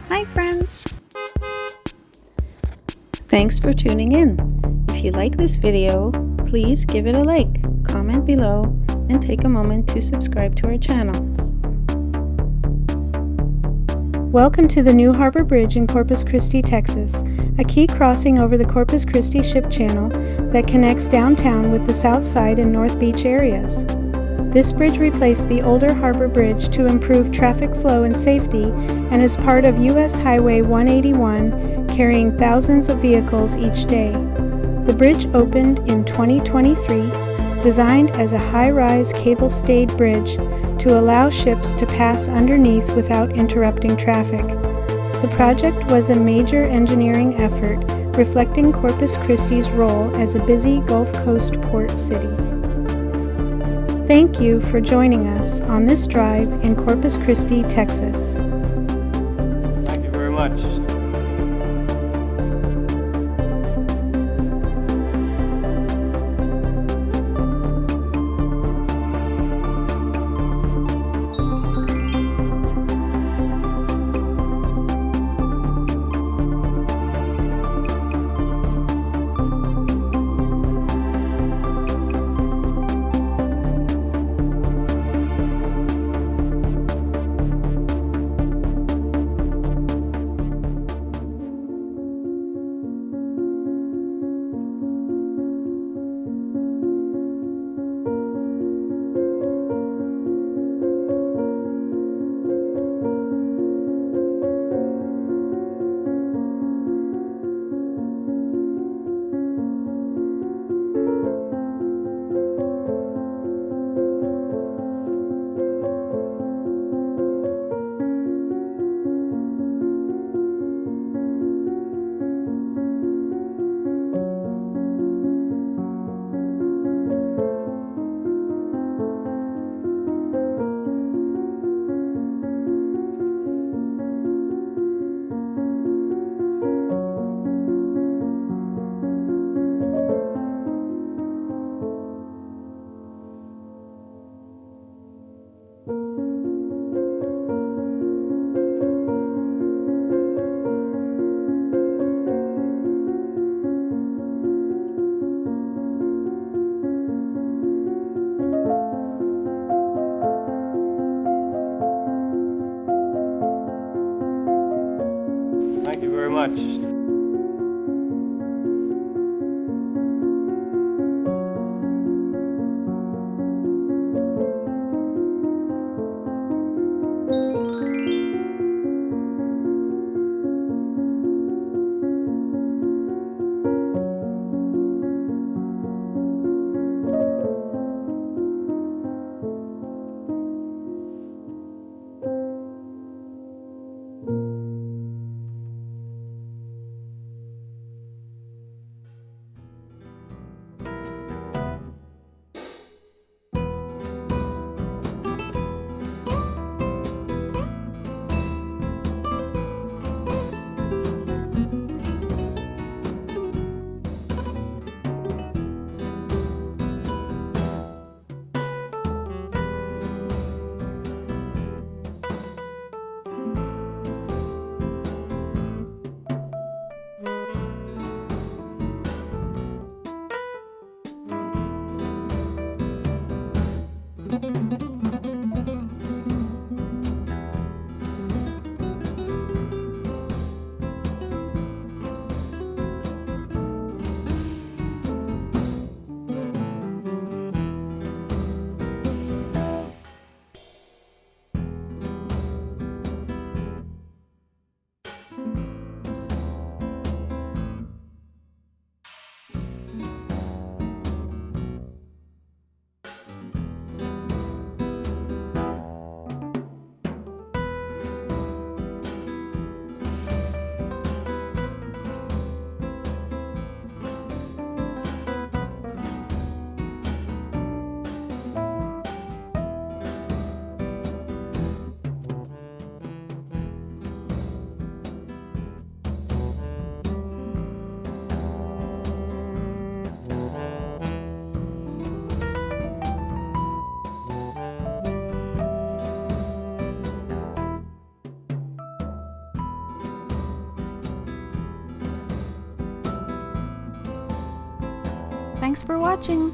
Hi friends! Thanks for tuning in. If you like this video, please give it a like, comment below, and take a moment to subscribe to our channel. Welcome to the New Harbor Bridge in Corpus Christi, Texas, a key crossing over the Corpus Christi Ship Channel that connects downtown with the South Side and North Beach areas. This bridge replaced the older Harbor Bridge to improve traffic flow and safety and is part of U.S. Highway 181, carrying thousands of vehicles each day. The bridge opened in 2023, designed as a high-rise cable-stayed bridge to allow ships to pass underneath without interrupting traffic. The project was a major engineering effort, reflecting Corpus Christi's role as a busy Gulf Coast port city. Thank you for joining us on this drive in Corpus Christi, Texas. Thank you very much. Thank you very much. Thanks for watching!